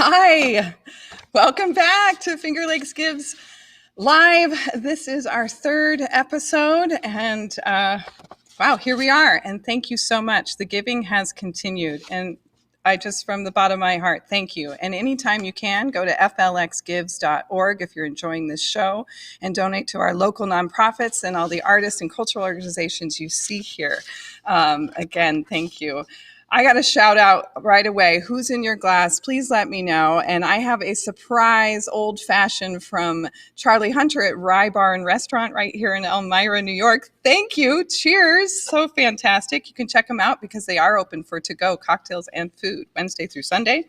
Hi, welcome back to FLXgives Live. This is our third episode, and wow, here we are. And thank you so much. The giving has continued, and I just, from the bottom of my heart, thank you. And anytime you can, go to FLXgives.org if you're enjoying this show and donate to our local nonprofits and all the artists and cultural organizations you see here. Again, thank you. I got a shout out right away. Who's in your glass? Please let me know. And I have a surprise old fashioned from Charlie Hunter at Rye Bar and Restaurant right here in Elmira, New York. Thank you. Cheers. So fantastic. You can check them out because they are open for to-go cocktails and food Wednesday through Sunday.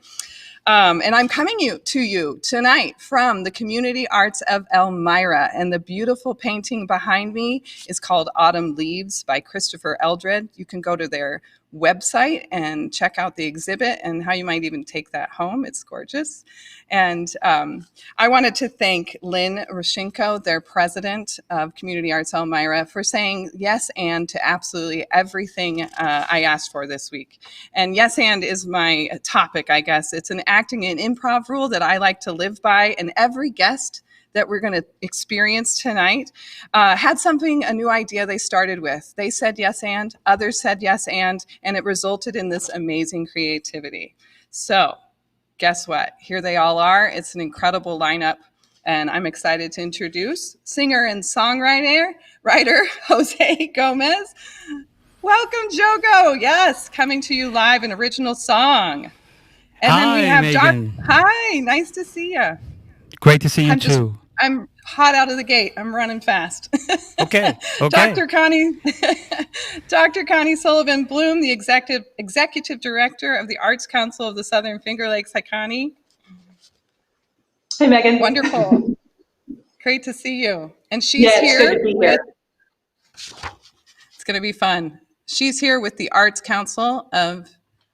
And I'm coming to you tonight from the Community Arts of Elmira. And the beautiful painting behind me is called Autumn Leaves by Christopher Eldred. You can go to their website and check out the exhibit and how you might even take that home. It's gorgeous. And I wanted to thank Lynne, Rusinko, their president of Community Arts Elmira, for saying yes and to absolutely everything I asked for this week. And yes and is my topic, I guess. It's an acting and improv rule that I like to live by, and every guest that we're going to experience tonight had a new idea they started with. They said yes and, others said yes and it resulted in this amazing creativity. So guess what? Here they all are. It's an incredible lineup, and I'm excited to introduce singer and songwriter Jose Gomez. Welcome, JOGO. Yes, coming to you live, an original song. And Hi, then we have Meghan. Hi, nice to see you. Great to see you too. I'm hot out of the gate. I'm running fast. Okay. Dr. Connie Sullivan-Blum, the executive director of the Arts Council of the Southern Finger Lakes. Hi, Connie. Hey, Meghan. Wonderful. Great to see you. And she's here. It's good to be here. It's going to be fun. She's here with the Arts Council of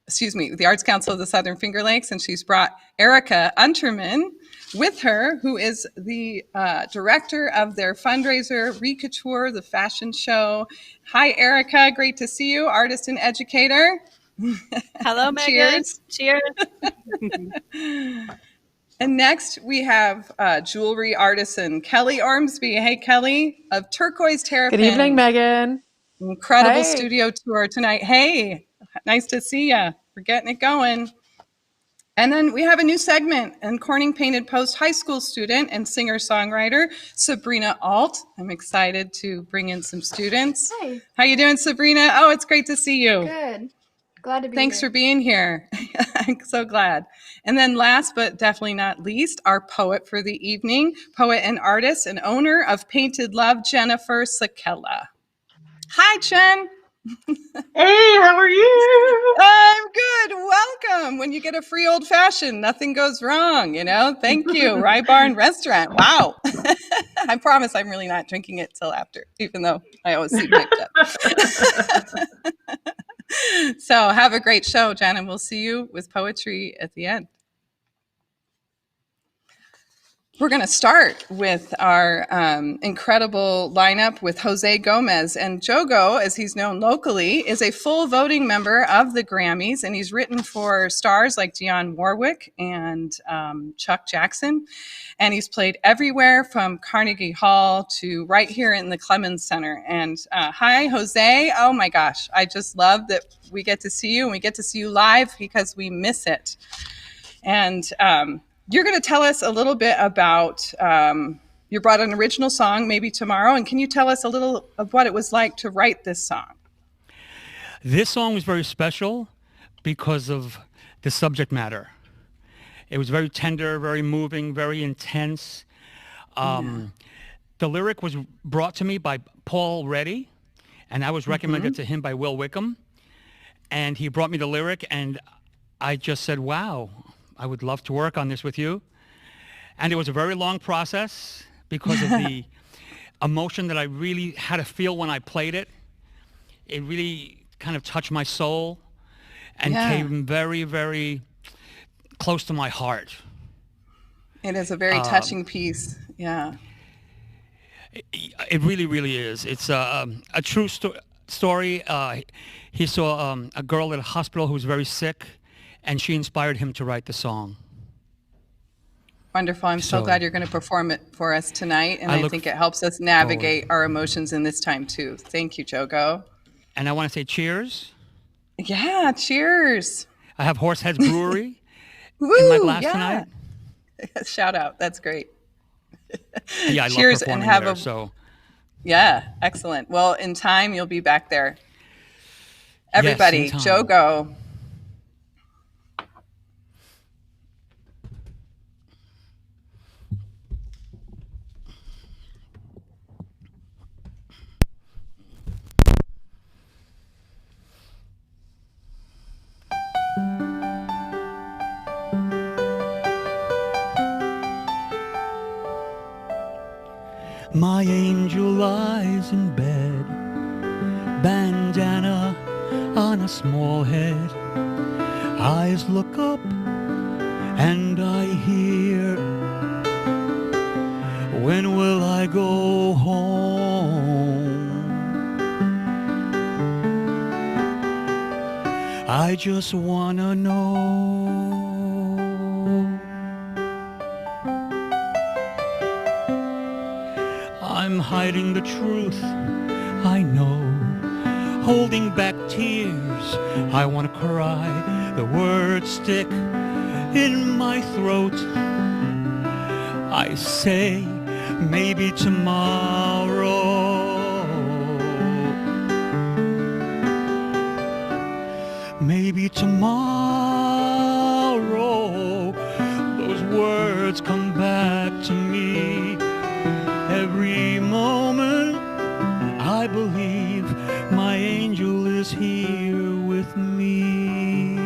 the Southern Finger Lakes, and she's brought Erica Unterman with her, who is the director of their fundraiser, ReCouture, the fashion show. Hi, Erica. Great to see you, artist and educator. Hello, Meghan. Cheers. And next, we have jewelry artisan Kelly Ormsby. Hey, Kelly, of Turquoise, Terrapin. Good evening, Meghan. Incredible studio tour tonight. Hey, nice to see you. We're getting it going. And then we have a new segment, and Corning Painted Post high school student and singer-songwriter Sabrina Ault. I'm excited to bring in some students. Hi. How you doing, Sabrina? Oh, it's great to see you. Good. Glad to be Thanks here. for being here. I'm so glad. And then last but definitely not least, our poet for the evening, poet and artist and owner of Painted Love, Jennifer Sekella. Hi, Jen. Hey, how are you? I'm good. Welcome. When you get a free old fashioned, nothing goes wrong, you know? Thank you. Rye Bar and Restaurant. Wow. I promise I'm really not drinking it till after, even though I always see picked up. So have a great show, Jen, and we'll see you with poetry at the end. We're going to start with our incredible lineup with Jose Gomez. And JOGO, as he's known locally, is a full voting member of the Grammys, and he's written for stars like Dionne Warwick and Chuck Jackson. And he's played everywhere from Carnegie Hall to right here in the Clemens Center. And hi, Jose. Oh my gosh, I just love that we get to see you, and we get to see you live because we miss it. And you're going to tell us a little bit about, you brought an original song maybe tomorrow, and can you tell us a little of what it was like to write this song? This song was very special because of the subject matter. It was very tender, very moving, very intense. The lyric was brought to me by Paul Reddy, and I was recommended to him by Will Wickham. And he brought me the lyric, and I just said, wow, I would love to work on this with you. And it was a very long process because of the emotion that I really had to feel when I played it. It really kind of touched my soul and came very, very close to my heart. It is a very touching piece. Yeah. It really, really is. It's a true story. He saw a girl at a hospital who was very sick, and she inspired him to write the song. Wonderful. I'm so glad you're going to perform it for us tonight. And I think it helps us navigate our emotions in this time too. Thank you, JOGO. And I want to say cheers. Yeah, cheers. I have Horseheads Brewery in my glass tonight. Shout out. That's great. Yeah, I cheers love performing and have there, Yeah, excellent. Well, in time, you'll be back there. Everybody, yes, JOGO. My angel lies in bed, bandana on a small head. Eyes look up and I hear, when will I go home? I just wanna know. I'm hiding the truth, I know, holding back tears, I want to cry, the words stick in my throat. I say, maybe tomorrow, maybe tomorrow, those words come back to me. Every moment I believe my angel is here with me.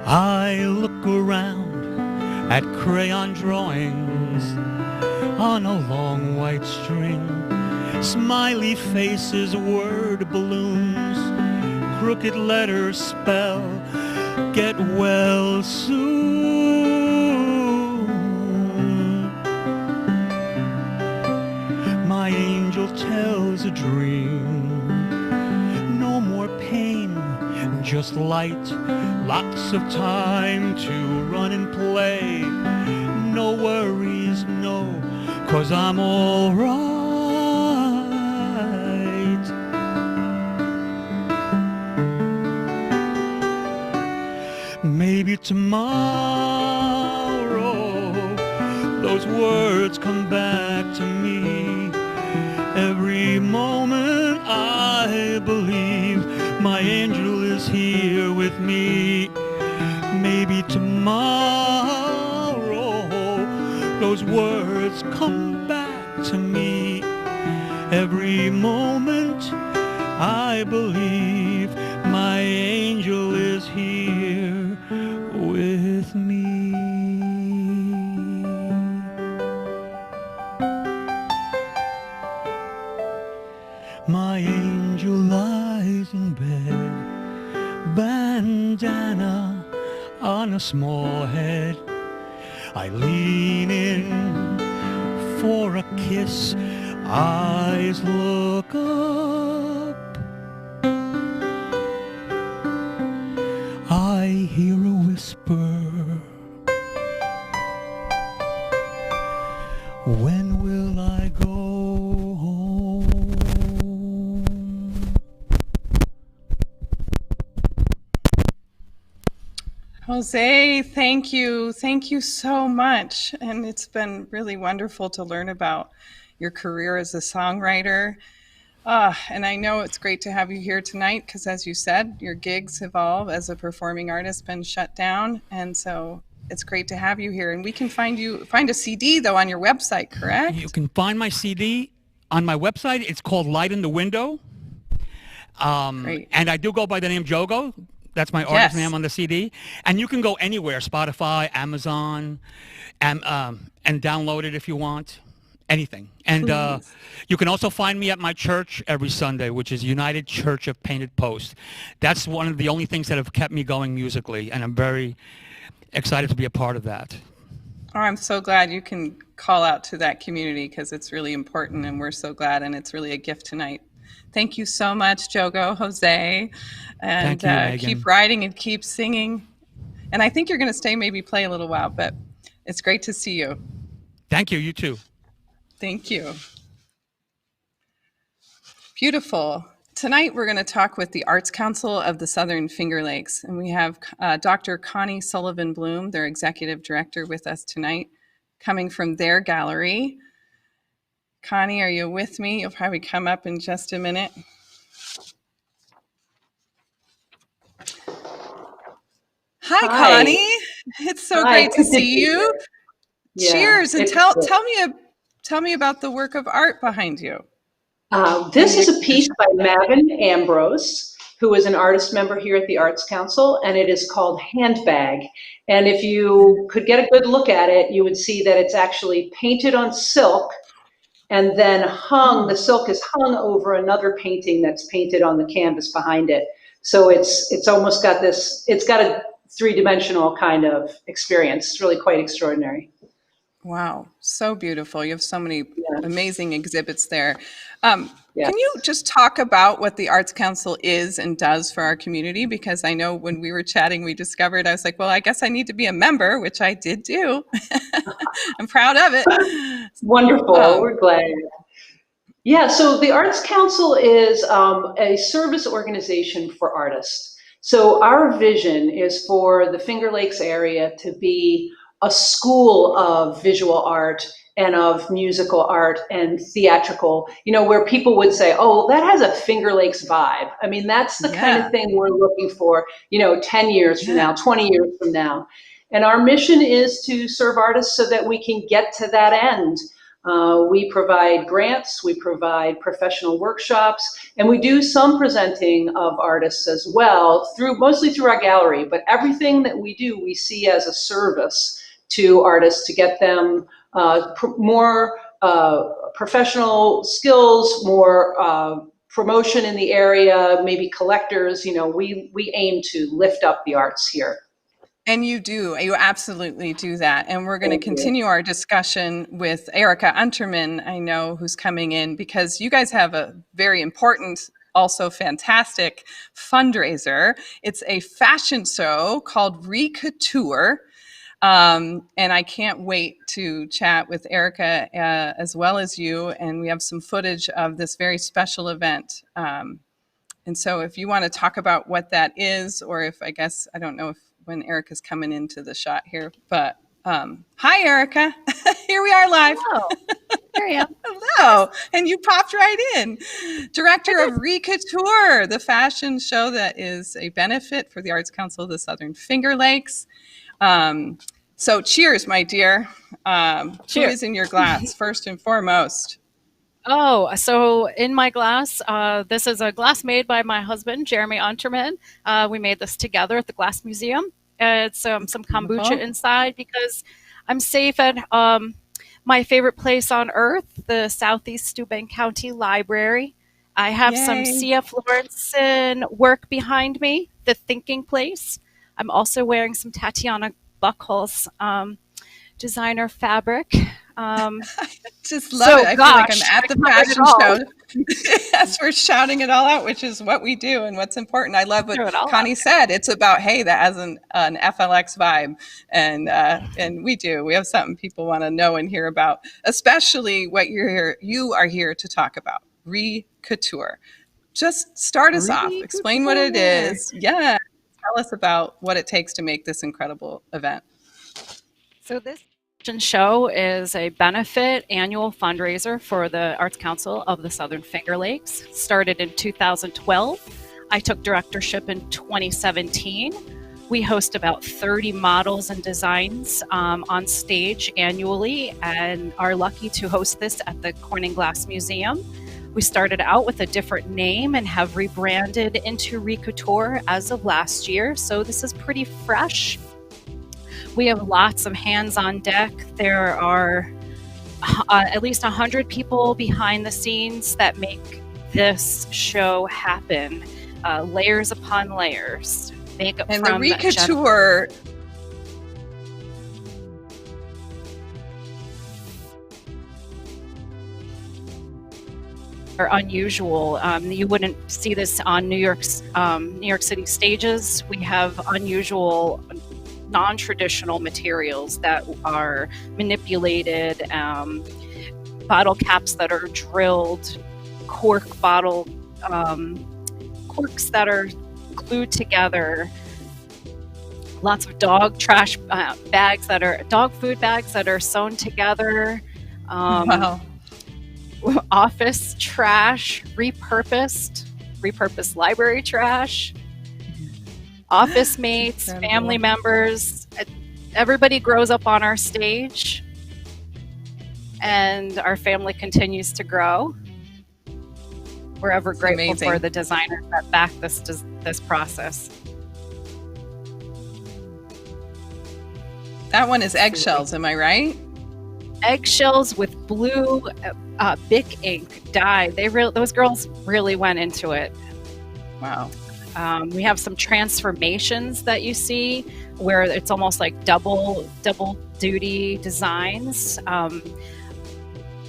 I look around at crayon drawings on a long white string, smiley faces, word balloons, crooked letters spell get well soon. My angel tells a dream, no more pain, just light, lots of time to run and play. No worries, no, 'cause I'm all right. Maybe tomorrow those words come back to me. Every moment I believe my angel is here with me. Maybe tomorrow those words come back to me. Every moment I believe my angel is here with me. My angel lies in bed, bandana on a small head. I lean in for a kiss, eyes look up. I hear a whisper, when will I go home? Jose, thank you. Thank you so much. And it's been really wonderful to learn about your career as a songwriter. And I know it's great to have you here tonight because, as you said, your gigs have all, as a performing artist, been shut down. And so it's great to have you here. And we can find a CD, though, on your website, correct? You can find my CD on my website. It's called Light in the Window. Great. And I do go by the name JOGO. That's my artist name on the CD. And you can go anywhere, Spotify, Amazon, and download it if you want. Anything. And you can also find me at my church every Sunday, which is United Church of Painted Post. That's one of the only things that have kept me going musically, and I'm very excited to be a part of that. Oh, I'm so glad you can call out to that community because it's really important, and we're so glad, and it's really a gift tonight Thank you so much, JOGO, Jose. And Thank you, Meghan. keep writing and keep singing. And I think you're going to stay, maybe play a little while, but it's great to see you. Thank you. You too. Thank you. Beautiful. Tonight, we're going to talk with the Arts Council of the Southern Finger Lakes. And we have Dr. Connie Sullivan-Blum, their executive director, with us tonight, coming from their gallery. Connie, are you with me? You'll probably come up in just a minute. Hi, Connie. It's so great to see you. Yeah, cheers, and tell me about the work of art behind you. This is a piece by Meghan Ambrose, who is an artist member here at the Arts Council, and it is called Handbag. And if you could get a good look at it, you would see that it's actually painted on silk and then hung, the silk is hung over another painting that's painted on the canvas behind it. So it's almost got this, it's got a three-dimensional kind of experience. It's really quite extraordinary. Wow, so beautiful. You have so many amazing exhibits there. Can you just talk about what the Arts Council is and does for our community? Because I know when we were chatting, we discovered, I was like, well, I guess I need to be a member, which I did do. I'm proud of it. Wonderful, we're glad. Yeah, so the Arts Council is a service organization for artists. So our vision is for the Finger Lakes area to be a school of visual art and of musical art and theatrical, where people would say, oh, that has a Finger Lakes vibe. I mean, that's the kind of thing we're looking for, 10 years from now, 20 years from now. And our mission is to serve artists so that we can get to that end. We provide grants, we provide professional workshops, and we do some presenting of artists as well, mostly through our gallery. But everything that we do, we see as a service to artists to get them more professional skills, more promotion in the area, maybe collectors. We aim to lift up the arts here. And you absolutely do that. And we're going to continue our discussion with Erica Unterman, I know, who's coming in, because you guys have a very important, also fantastic fundraiser. It's a fashion show called ReCouture. And I can't wait to chat with Erica as well as you. And we have some footage of this very special event. And so if you want to talk about what that is, or if I don't know if when Erica's coming into the shot here, but hi, Erica. Here we are live. Hello. Here I am. Hello. And you popped right in. Director of ReCouture, the fashion show that is a benefit for the Arts Council of the Southern Finger Lakes. So cheers, my dear. Cheers. Who is in your glass, first and foremost? Oh, so in my glass, this is a glass made by my husband, Jeremy Unterman. We made this together at the Glass Museum. It's some kombucha inside because I'm safe at my favorite place on earth, the Southeast Steuben County Library. I have some C.F. Lawrenson work behind me, The Thinking Place. I'm also wearing some Tatiana Buckles designer fabric. Just love it. I feel like I'm at the fashion show. Yes, we're shouting it all out, which is what we do and what's important. I love what Connie said. It's about, hey, that has an FLX vibe, and we do. We have something people want to know and hear about, especially what you are here to talk about, ReCouture. Just start us off. Explain what it is. Yeah, tell us about what it takes to make this incredible event. So this show is a benefit annual fundraiser for the Arts Council of the Southern Finger Lakes. Started in 2012. I took directorship in 2017. We host about 30 models and designs on stage annually and are lucky to host this at the Corning Glass Museum. We started out with a different name and have rebranded into ReCouture as of last year, so this is pretty fresh. We have lots of hands on deck. There are at least 100 people behind the scenes that make this show happen. Layers upon layers. Makeup and from the ReCouture. are unusual. You wouldn't see this on New York City stages. We have unusual, non-traditional materials that are manipulated, bottle caps that are drilled, cork bottle corks that are glued together, lots of dog trash bags that are dog food bags that are sewn together. Wow. Office trash, repurposed library trash, office mates, family members. Everybody grows up on our stage, and our family continues to grow. We're ever grateful for the designers that back this process. That one is eggshells, am I right? Eggshells with blue Bic ink dye. Those girls really went into it. Wow. We have some transformations that you see where it's almost like double duty designs,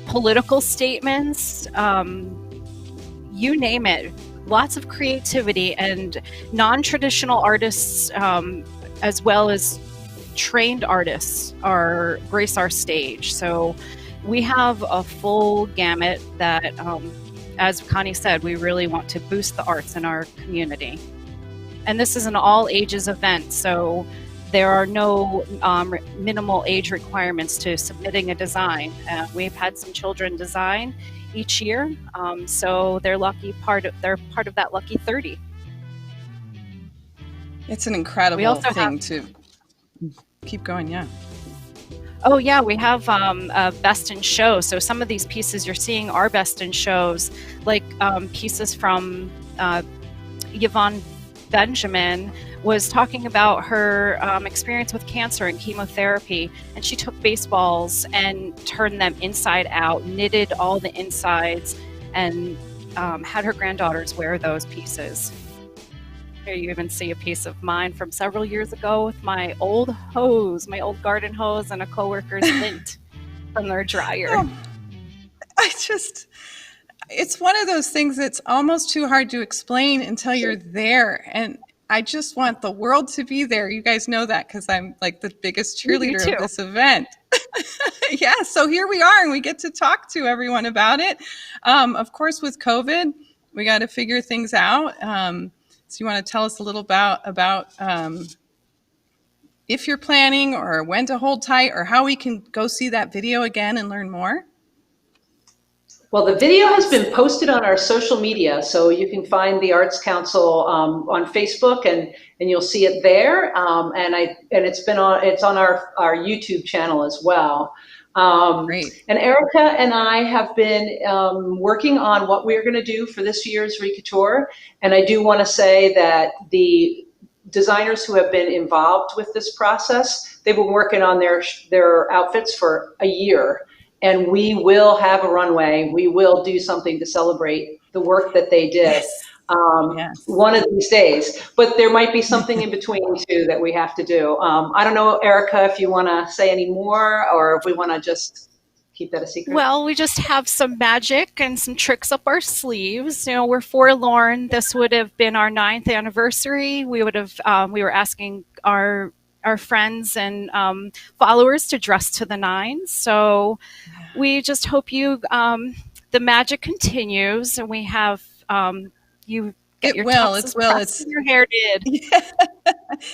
political statements, you name it. Lots of creativity, and non-traditional artists as well as trained artists grace our stage. So we have a full gamut that, as Connie said, we really want to boost the arts in our community. And this is an all ages event, so there are no minimal age requirements to submitting a design. We've had some children design each year, so they're part of that lucky 30. It's an incredible thing to keep going. Yeah. Oh yeah, we have a best in show. So some of these pieces you're seeing are best in shows, like pieces from Yvonne Benjamin was talking about her experience with cancer and chemotherapy, and she took baseballs and turned them inside out, knitted all the insides, and had her granddaughters wear those pieces. Here you even see a piece of mine from several years ago with my old hose, my old garden hose, and a coworker's lint from their dryer. Oh, it's one of those things that's almost too hard to explain until you're there. And I just want the world to be there. You guys know that because I'm like the biggest cheerleader of this event. Yeah, so here we are, and we get to talk to everyone about it. Of course, with COVID, we got to figure things out. So you want to tell us a little about if you're planning, or when to hold tight, or how we can go see that video again and learn more? Well, the video has been posted on our social media, so you can find the Arts Council on Facebook, and you'll see it there. It's on our YouTube channel as well. Great. And Erica and I have been working on what we're going to do for this year's ReCouture. And I do want to say that the designers who have been involved with this process, they've been working on their outfits for a year. And we will have a runway. We will do something to celebrate the work that they did. Yes. One of these days, but there might be something in between too that we have to do. I don't know, Erica, if you want to say any more, or if we want to just keep that a secret. Well, we just have some magic and some tricks up our sleeves. You know, we're forlorn. This would have been our 9th anniversary. We would have. We were asking our friends and followers to dress to the nines. So we just hope the magic continues, and we have. You get your it's your hair did. Yeah.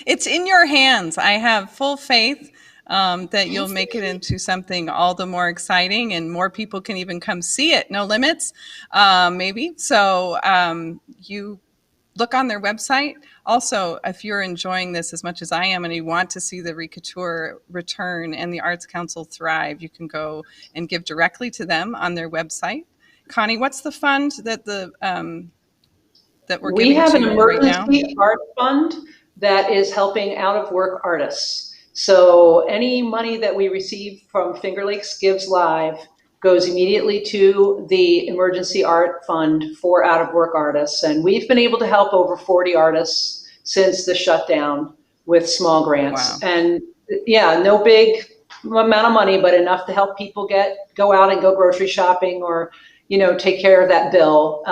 It's in your hands. I have full faith that you'll make it into something all the more exciting, and more people can even come see it. No limits, maybe. So you look on their website. Also, if you're enjoying this as much as I am and you want to see the ReCouture return and the Arts Council thrive, you can go and give directly to them on their website. Connie, what's the fund that we're giving to right now? We have an emergency art fund that is helping out-of-work artists. So any money that we receive from Finger Lakes Gives Live goes immediately to the emergency art fund for out-of-work artists. And we've been able to help over 40 artists since the shutdown with small grants. Wow. And yeah, no big amount of money, but enough to help people go out and go grocery shopping, or take care of that bill.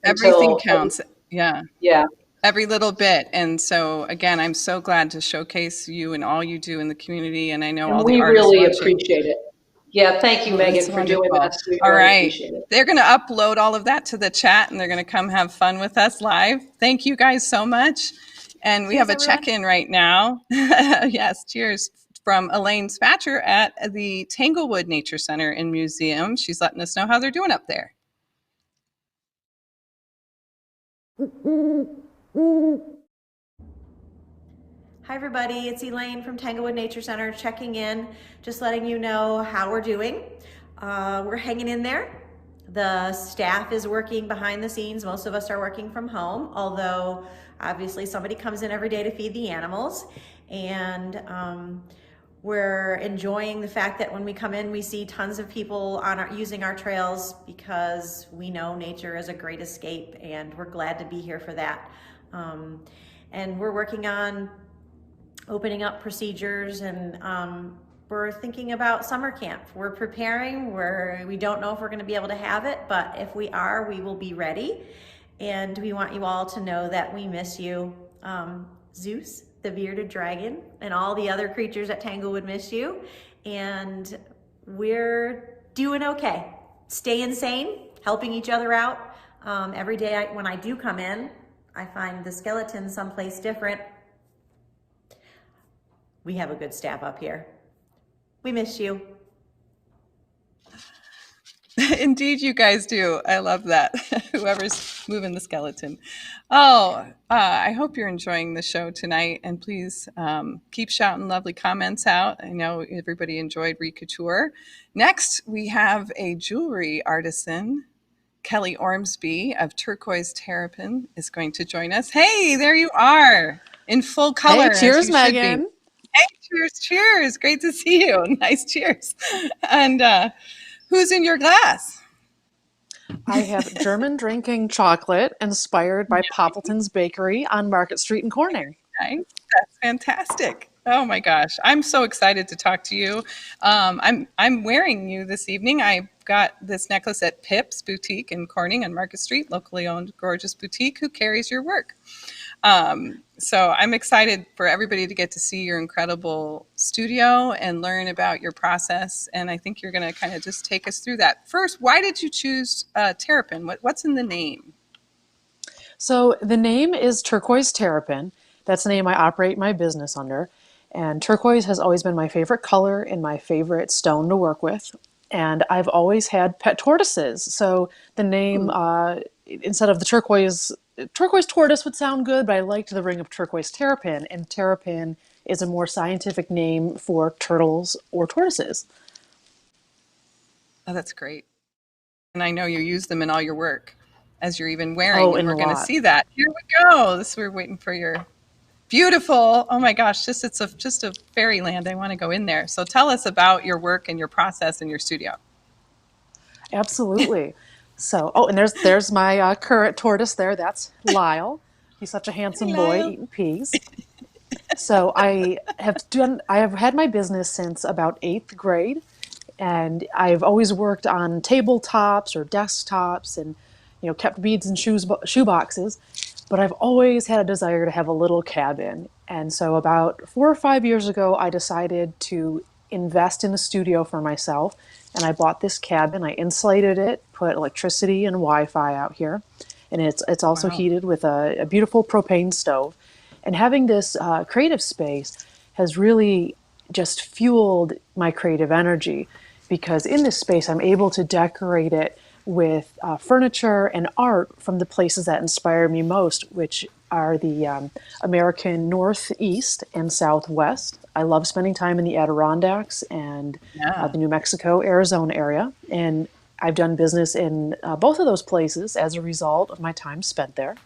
Everything counts. Yeah. Yeah. Every little bit. And so again, I'm so glad to showcase you and all you do in the community. And I know all the we artists really watching. appreciate it. Yeah, thank you, That's Megan, for doing wonderful. this. We All really right. appreciate it. They're going to upload all of that to the chat and they're going to come have fun with us live. Thank you guys so much. And we have a check-in right now. Yes, cheers, from Elaine Spatcher at the Tanglewood Nature Center and Museum. She's letting us know how they're doing up there. Hi everybody, it's Elaine from Tanglewood Nature Center checking in, just letting you know how we're doing. We're hanging in there. The staff is working behind the scenes. Most of us are working from home, although obviously somebody comes in every day to feed the animals. And we're enjoying the fact that when we come in, we see tons of people using our trails, because we know nature is a great escape and we're glad to be here for that. And we're working on opening up procedures, and we're thinking about summer camp. We're preparing. We don't know if we're going to be able to have it, but if we are, we will be ready. And we want you all to know that we miss you. Zeus, the bearded dragon, and all the other creatures at Tanglewood miss you. And we're doing okay. Staying sane, helping each other out. Every day when I do come in, I find the skeleton someplace different. We have a good staff up here. We miss you. Indeed, you guys do. I love that. Whoever's moving the skeleton. Oh, I hope you're enjoying the show tonight. And please keep shouting lovely comments out. I know everybody enjoyed ReCouture. Next, we have a jewelry artisan. Kelly Ormsby of Turquoise Terrapin is going to join us. Hey, there you are in full color. Hey, cheers, Megan. Hey, cheers. Great to see you. Nice cheers. And who's in your glass? I have German drinking chocolate inspired by Poppleton's Bakery on Market Street in Corning. Nice. That's fantastic. Oh my gosh. I'm so excited to talk to you. I'm wearing you this evening. I got this necklace at Pip's Boutique in Corning on Market Street, locally owned gorgeous boutique who carries your work. So I'm excited for everybody to get to see your incredible studio and learn about your process. And I think you're going to kind of just take us through that. First, why did you choose Terrapin? What's in the name? So the name is Turquoise Terrapin. That's the name I operate my business under. And turquoise has always been my favorite color and my favorite stone to work with. And I've always had pet tortoises. So the name, instead of the turquoise tortoise would sound good, but I liked the ring of turquoise terrapin, and terrapin is a more scientific name for turtles or tortoises. Oh, that's great. And I know you use them in all your work, as you're even wearing, and we're going to see that. Here we go. We're waiting for your beautiful, oh my gosh, just a fairyland. I want to go in there. So tell us about your work and your process in your studio. Absolutely. So, and there's my current tortoise there. That's Lyle. He's such a handsome boy eating peas. So I have had my business since about 8th grade, and I've always worked on tabletops or desktops, and kept beads in shoe boxes. But I've always had a desire to have a little cabin. And so about 4 or 5 years ago, I decided to invest in a studio for myself. And I bought this cabin. I insulated it, put electricity and Wi-Fi out here. And it's also heated with a beautiful propane stove. And having this creative space has really just fueled my creative energy, because in this space, I'm able to decorate it with furniture and art from the places that inspire me most, which are the American Northeast and Southwest. I love spending time in the Adirondacks and the New Mexico, Arizona area. And I've done business in both of those places as a result of my time spent there.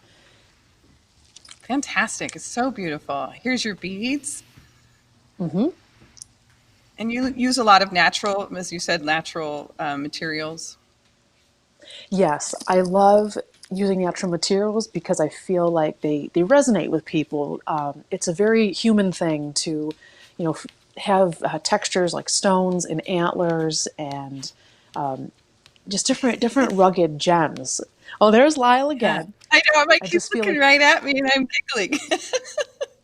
Fantastic. It's so beautiful. Here's your beads. Mm-hmm. And you use a lot of natural, as you said, natural materials. Yes, I love using natural materials because I feel like they resonate with people. It's a very human thing to, have textures like stones and antlers and just different rugged gems. Oh, there's Lyle Yeah. again. I know. My I kid's just feel looking like, right at me and I'm giggling.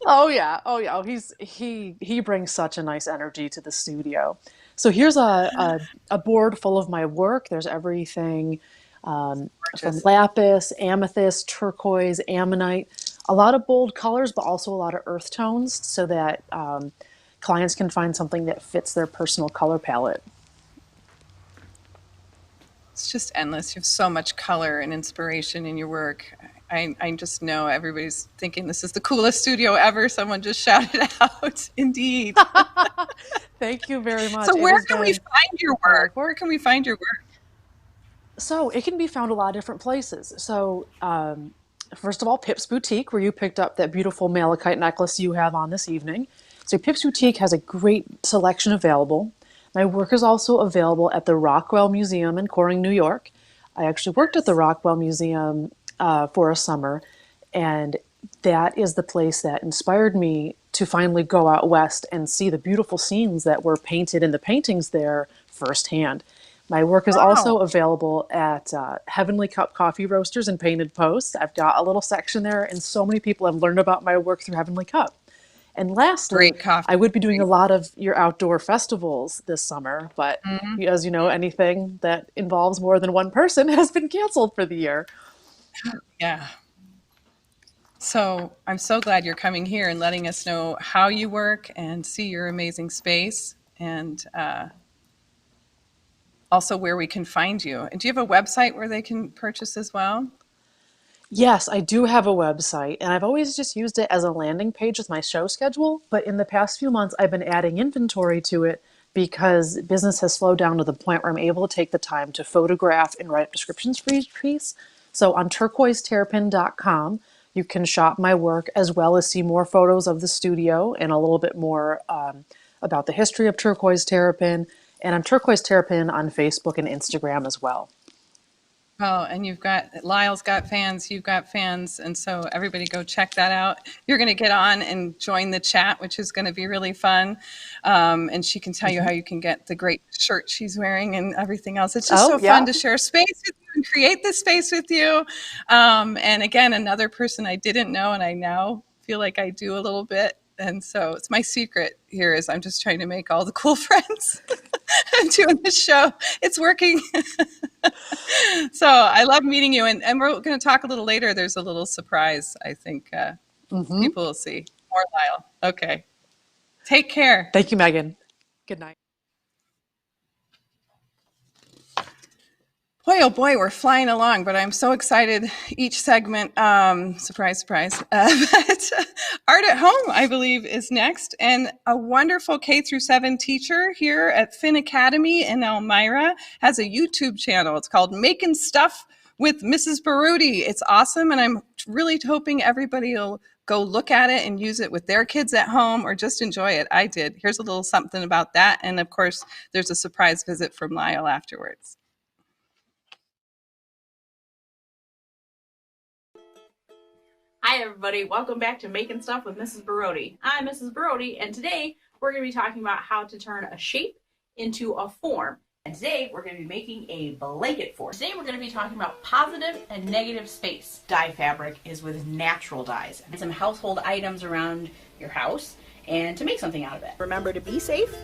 oh yeah, oh yeah. Oh, he brings such a nice energy to the studio. So here's a board full of my work. There's everything from Gorgeous. lapis, amethyst, turquoise, ammonite, a lot of bold colors, but also a lot of earth tones, so that clients can find something that fits their personal color palette. It's just endless. You have so much color and inspiration in your work. I just know everybody's thinking this is the coolest studio ever. Someone just shouted out. Indeed. Thank you very much. So It where has can we been find your a lot work? of Where work. can we find your work? So it can be found a lot of different places. So first of all, Pip's Boutique, where you picked up that beautiful malachite necklace you have on this evening. So Pip's Boutique has a great selection available. My work is also available at the Rockwell Museum in Corning, New York. I actually worked at the Rockwell Museum for a summer, and that is the place that inspired me to finally go out west and see the beautiful scenes that were painted in the paintings there firsthand. My work is Wow. also available at Heavenly Cup Coffee Roasters and Painted Post. I've got a little section there, and so many people have learned about my work through Heavenly Cup. And lastly, Great coffee. I would be doing a lot of your outdoor festivals this summer, but Mhm. as you know, anything that involves more than one person has been canceled for the year. Yeah. So I'm so glad you're coming here and letting us know how you work and see your amazing space, and also where we can find you. And do you have a website where they can purchase as well? Yes, I do have a website, and I've always just used it as a landing page with my show schedule. But in the past few months, I've been adding inventory to it because business has slowed down to the point where I'm able to take the time to photograph and write descriptions for each piece. So on turquoiseterrapin.com, you can shop my work as well as see more photos of the studio and a little bit more about the history of Turquoise Terrapin. And I'm Turquoise Terrapin on Facebook and Instagram as well. Oh, and you've got Lyle's got fans, you've got fans, and so everybody go check that out. You're going to get on and join the chat, which is going to be really fun. And she can tell you how you can get the great shirt she's wearing and everything else. It's just Oh, so fun yeah. to share space with you and create this space with you. And again, another person I didn't know, and I now feel like I do a little bit. And so it's my secret here is I'm just trying to make all the cool friends and doing this show. It's working. So I love meeting you. And we're going to talk a little later. There's a little surprise. I think people will see. More Lyle. Okay. Take care. Thank you, Megan. Good night. Boy, oh boy, we're flying along, but I'm so excited. Each segment, surprise, surprise. But Art at Home, I believe, is next. And a wonderful K-7 teacher here at Finn Academy in Elmira has a YouTube channel. It's called Making Stuff with Mrs. Baruti. It's awesome, and I'm really hoping everybody will go look at it and use it with their kids at home or just enjoy it. I did. Here's a little something about that. And of course, there's a surprise visit from Lyle afterwards. Hi everybody, welcome back to Making Stuff with Mrs. Barotti. I'm Mrs. Barotti, and today we're going to be talking about how to turn a shape into a form. And today we're going to be making a blanket form. Today we're going to be talking about positive and negative space. Dye fabric is with natural dyes. And some household items around your house and to make something out of it. Remember to be safe,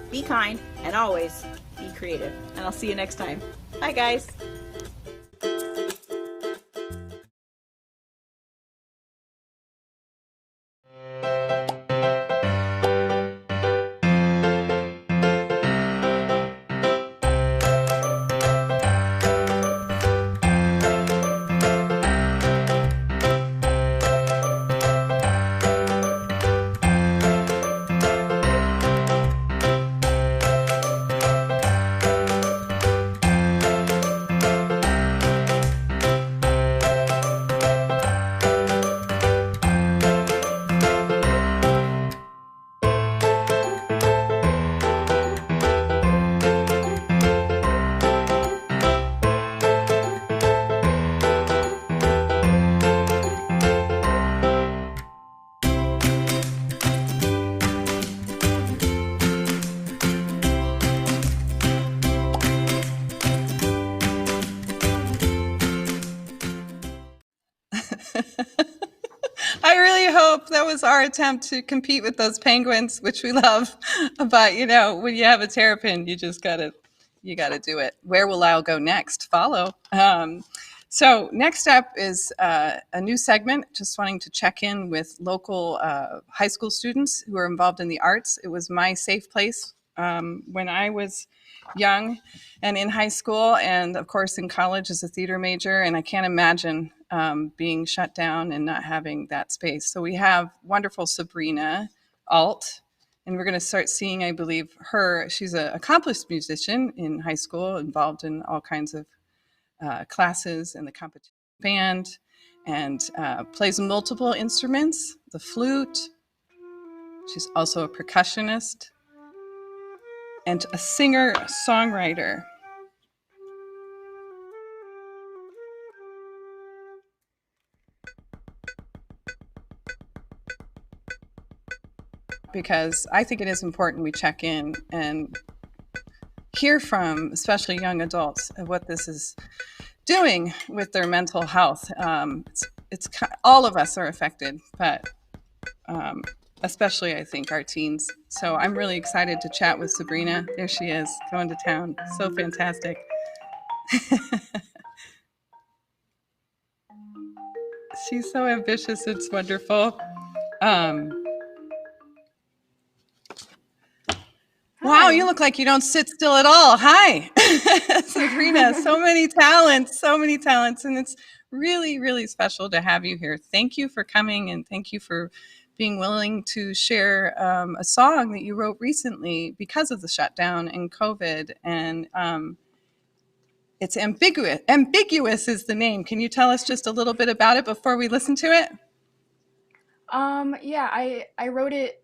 be kind, and always be creative. And I'll see you next time. Bye guys. I really hope that was our attempt to compete with those penguins, which we love. But you know, when you have a terrapin, you gotta do it. Where will Lyle go next? Follow. So next up is a new segment. Just wanting to check in with local high school students who are involved in the arts. It was my safe place when I was young and in high school, and of course in college as a theater major. And I can't imagine being shut down and not having that space. So we have wonderful Sabrina Ault, and we're going to start seeing, I believe, her. She's an accomplished musician in high school, involved in all kinds of classes and the competition band, and plays multiple instruments, the flute. She's also a percussionist and a singer-songwriter. Because I think it is important we check in and hear from, especially young adults, of what this is doing with their mental health. It's all of us are affected, but especially I think our teens. So I'm really excited to chat with Sabrina. There she is, going to town. So fantastic. She's so ambitious. It's wonderful. Wow, you look like you don't sit still at all. Hi, Sabrina. So many talents, and it's really, really special to have you here. Thank you for coming, and thank you for being willing to share a song that you wrote recently because of the shutdown and COVID. And it's ambiguous. Ambiguous is the name. Can you tell us just a little bit about it before we listen to it? Yeah, I wrote it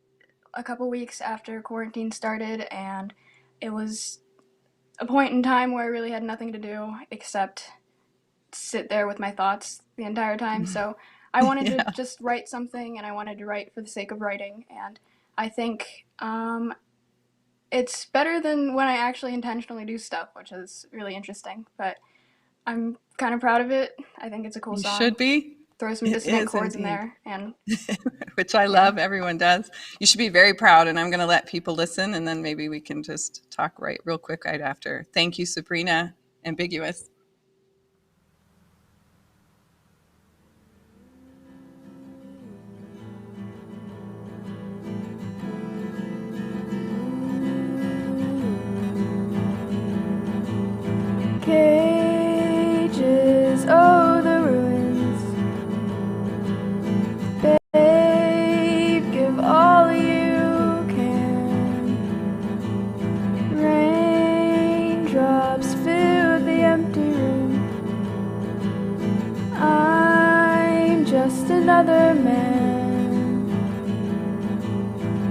a couple weeks after quarantine started, and it was a point in time where I really had nothing to do except sit there with my thoughts the entire time. So I wanted to just write something, and I wanted to write for the sake of writing. And I think it's better than when I actually intentionally do stuff, which is really interesting. But I'm kind of proud of it. I think it's a cool You song. should be. Throw some dissonant chords in there, and which I love. Everyone does. You should be very proud, and I'm going to let people listen, and then maybe we can just talk real quick right after. Thank you, Sabrina. Ambiguous. Cages, oh, the ruins. Babe, give all you can. Raindrops fill the empty room. I'm just another man,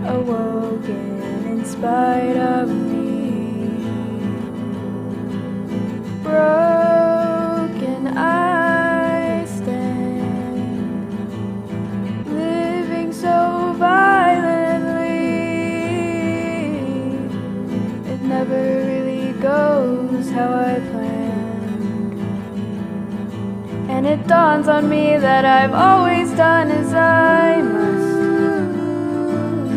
awoken in spite of me. Broken I stand, living so violently. It never really goes how I planned, and it dawns on me that I've always done as I must.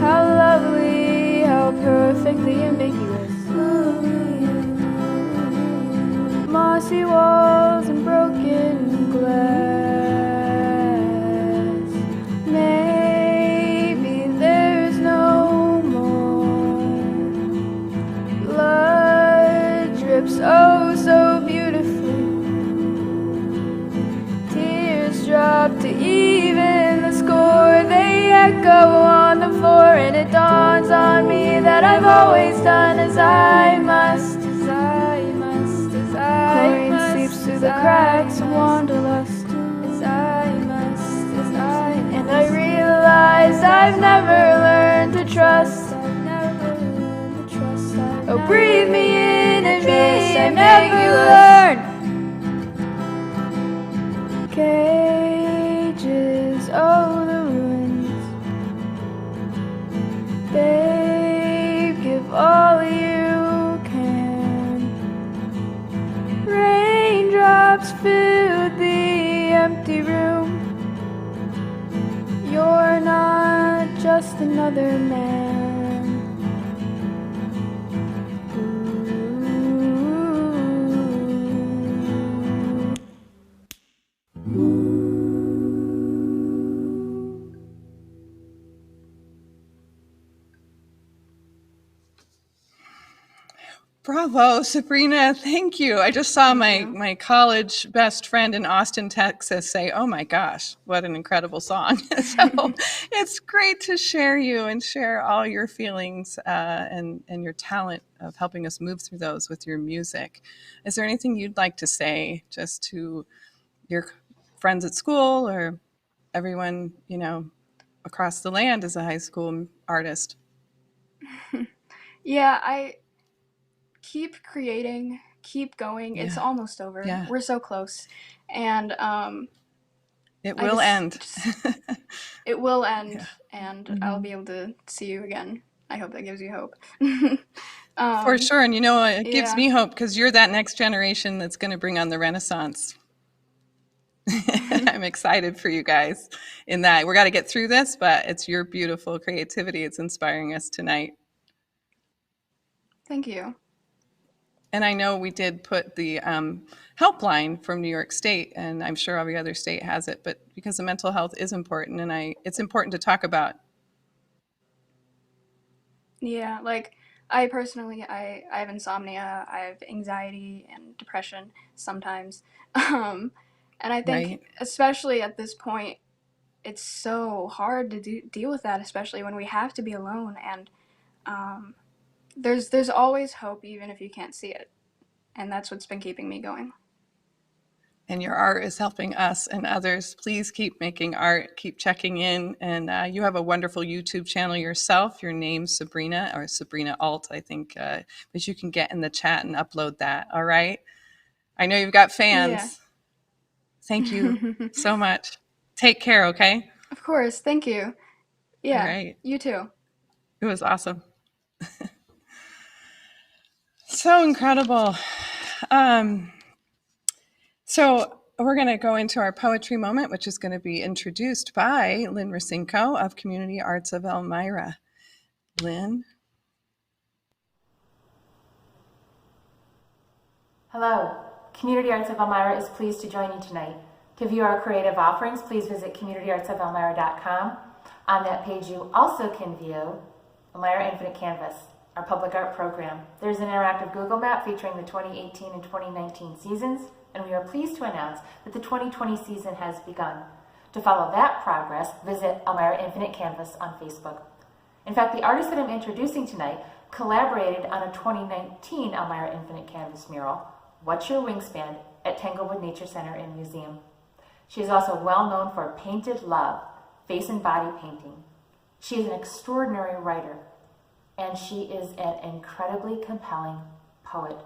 How lovely, how perfectly ambiguous. Mossy walls and broken glass. Maybe there's no more. Blood drips oh so beautifully. Tears drop to even the score. They echo on the floor, and it dawns on me that I've always done as I must. Chlorine seeps through the cracks of wanderlust. As I must, and I realized I've never learned to trust. Oh, breathe me in and me, I never learn. Cages, oh, the ruins. Babe, give all you can. Raindrops fill the empty room. you're not just another man. Bravo, Sabrina. Thank you. I just saw my college best friend in Austin, Texas say, oh my gosh, what an incredible song. So it's great to share you and share all your feelings and your talent of helping us move through those with your music. Is there anything you'd like to say just to your friends at school or everyone, across the land as a high school artist? Yeah, I keep creating, keep going. Yeah. It's almost over. Yeah. We're so close. And it will end. It will end, Yeah. and I'll be able to see you again. I hope that gives you hope. For sure. And it gives yeah. me hope because you're that next generation that's going to bring on the Renaissance. I'm excited for you guys in that. We got to get through this, but it's your beautiful creativity. It's inspiring us tonight. Thank you. And I know we did put the helpline from New York State, and I'm sure every other state has it, but because the mental health is important, and it's important to talk about. Yeah, like I personally, I have insomnia, I have anxiety and depression sometimes. And I think especially at this point, it's so hard to deal with that, especially when we have to be alone. And there's always hope, even if you can't see it. And that's what's been keeping me going. And your art is helping us and others. Please keep making art, keep checking in. And you have a wonderful YouTube channel yourself. Your name's Sabrina, or Sabrina Ault, I think, but you can get in the chat and upload that. All right. I know you've got fans. Yeah. Thank you so much. Take care. Okay. Of course. Thank you. Yeah. All right. You too. It was awesome. So incredible. So we're going to go into our poetry moment, which is going to be introduced by Lynne Rusinko of Community Arts of Elmira. Lynne. Hello. Community Arts of Elmira is pleased to join you tonight. To view our creative offerings, please visit communityartsofelmira.com. On that page, you also can view Elmira Infinite Canvas, our public art program. There's an interactive Google map featuring the 2018 and 2019 seasons, and we are pleased to announce that the 2020 season has begun. To follow that progress, visit Elmira Infinite Canvas on Facebook. In fact, the artist that I'm introducing tonight collaborated on a 2019 Elmira Infinite Canvas mural, What's Your Wingspan, at Tanglewood Nature Center and Museum. She is also well known for Painted Love, face and body painting. She is an extraordinary writer, and she is an incredibly compelling poet,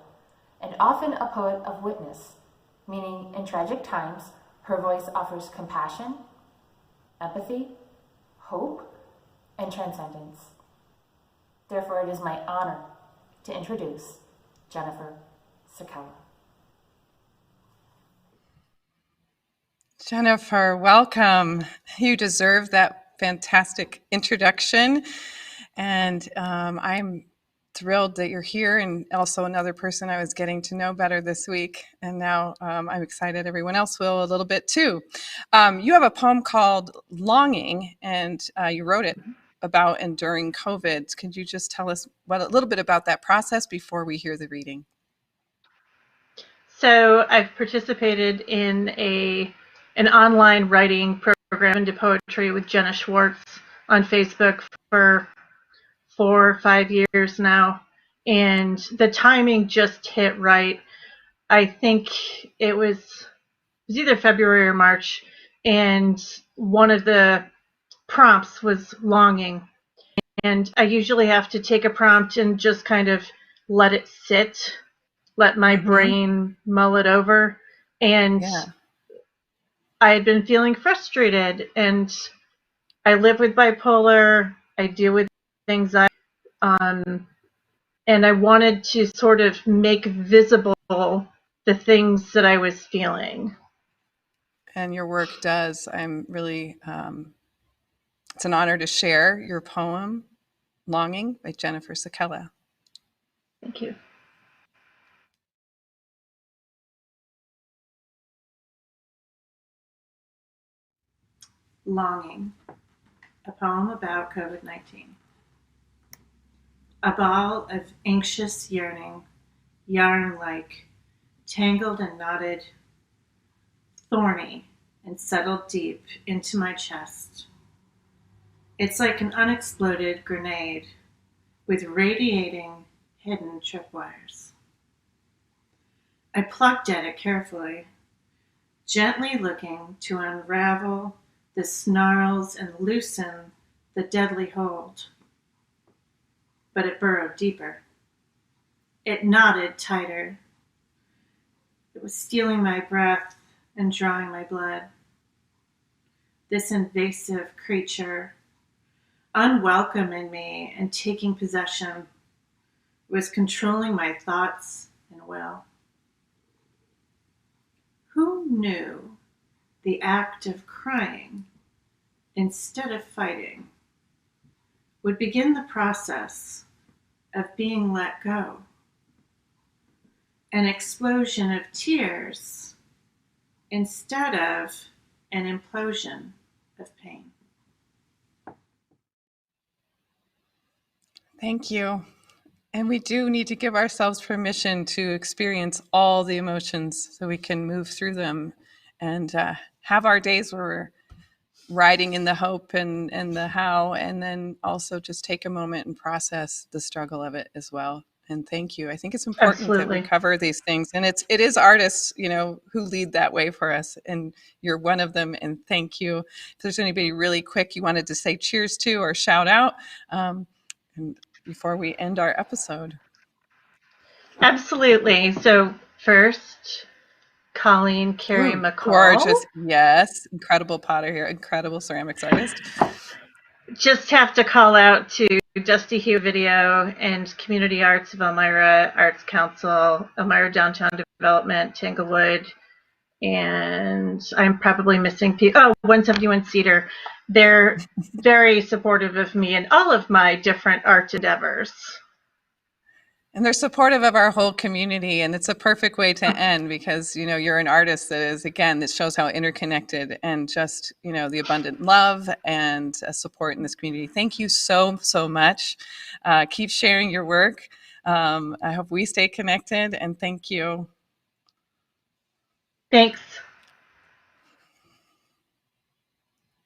and often a poet of witness, meaning in tragic times, her voice offers compassion, empathy, hope, and transcendence. Therefore, it is my honor to introduce Jennifer Sekella. Jennifer, welcome. You deserve that fantastic introduction. And I'm thrilled that you're here, and also another person I was getting to know better this week. And now I'm excited everyone else will a little bit too. You have a poem called Longing, and you wrote it about and during COVID. Could you just tell us a little bit about that process before we hear the reading? So I've participated in an online writing program into poetry with Jenna Schwartz on Facebook for 4 or 5 years now, and the timing just hit right. I think it was either February or March, and one of the prompts was longing, and I usually have to take a prompt and just kind of let it sit, let my brain mull it over, and I had been feeling frustrated, and I live with bipolar, I deal with anxiety, and I wanted to sort of make visible the things that I was feeling. And your work does. I'm really It's an honor to share your poem, Longing by Jennifer Sekella. Thank you. Longing, a poem about COVID-19. A ball of anxious yearning, yarn-like, tangled and knotted, thorny and settled deep into my chest. It's like an unexploded grenade with radiating, hidden tripwires. I plucked at it carefully, gently looking to unravel the snarls and loosen the deadly hold. But it burrowed deeper. It knotted tighter. It was stealing my breath and drawing my blood. This invasive creature, unwelcome in me and taking possession, was controlling my thoughts and will. Who knew the act of crying instead of fighting would begin the process of being let go? An explosion of tears instead of an implosion of pain. Thank you. And we do need to give ourselves permission to experience all the emotions so we can move through them and have our days where we're riding in the hope and the how, and then also just take a moment and process the struggle of it as well. And thank you. I think it's important that we cover these things. And it is artists, who lead that way for us. And you're one of them. And thank you. If there's anybody really quick you wanted to say cheers to or shout out, and before we end our episode. Absolutely. So first, Colleen Carey McCall. Gorgeous. Yes. Incredible potter here. Incredible ceramics artist. Just have to call out to Dusty Hue Video and Community Arts of Elmira Arts Council, Elmira Downtown Development, Tanglewood, and I'm probably missing people. 171 Cedar. They're very supportive of me and all of my different art endeavors. And they're supportive of our whole community. And it's a perfect way to end because, you're an artist that shows how interconnected and just, the abundant love and support in this community. Thank you so, so much. Keep sharing your work. I hope we stay connected, and thank you. Thanks.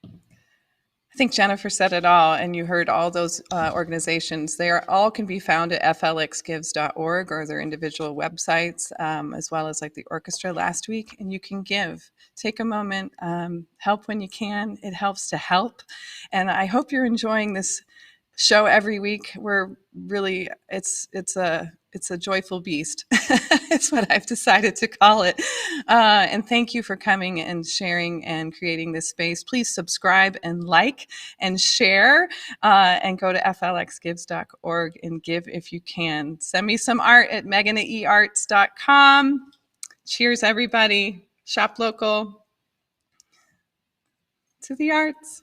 I think Jennifer said it all, and you heard all those organizations. They all can be found at FLXgives.org or their individual websites, as well as like the orchestra last week. And you can give. Take a moment, help when you can. It helps to help. And I hope you're enjoying this show every week. We're really, it's a joyful beast. It's what I've decided to call it. And thank you for coming and sharing and creating this space. Please subscribe and like and share, and go to flxgives.org and give if you can. Send me some art at meghan@earts.com. Cheers, everybody. Shop local. To the arts.